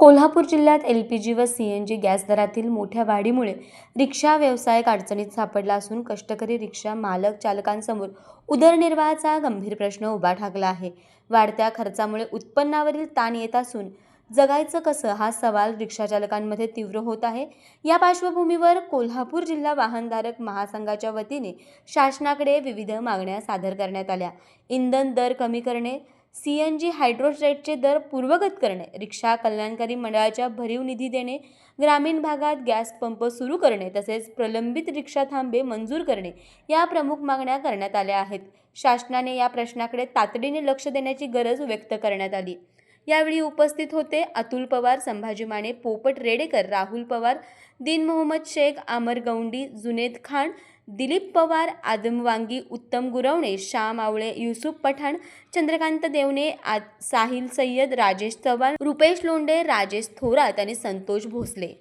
कोल्हापूर जिल्ह्यात LPG व CNG gas दरातील मोठ्या वाढीमुळे रिक्षा व्यवसाय अडचणीत सापडला असून कष्टकरी रिक्षा मालक चालकांसमोर उदरनिर्वाहाचा गंभीर प्रश्न उभा ठाकला आहे। वाढत्या खर्चामुळे उत्पन्नावरील ताण येत असून जगायचं कसं हा सवाल रिक्षाचालकांमध्ये तीव्र होत आहे। या पार्श्वभूमीवर कोल्हापूर जिल्हा वाहनधारक महासंघाच्या वतीने शासनाकडे विविध मागण्या सादर करण्यात आल्या। इंधन दर कमी करणे, CNG हायड्रोजेटचे दर पूर्वगत करणे, रिक्षा कल्याणकारी मंडळाच्या भरीव निधी देणे, ग्रामीण भागात गॅस पंप सुरू करणे तसेच प्रलंबित रिक्षा थांबे मंजूर करणे या प्रमुख मागण्या करण्यात आल्या आहेत। शासनाने या प्रश्नाकडे तातडीने लक्ष देण्याची गरज व्यक्त करण्यात आली। यावेळी उपस्थित होते अतुल पवार, संभाजी माने, पोपट रेडेकर, राहुल पवार, दिन मोहम्मद शेख, आमर गौंडी, जुनेद खान, दिलीप पवार, आदम वांगी, उत्तम गुरवणे, श्याम आवळे, युसुफ पठाण, चंद्रकांत देवणे, साहिल सय्यद, राजेश चव्हाण, रुपेश लोंढे, राजेश थोरात आणि संतोष भोसले।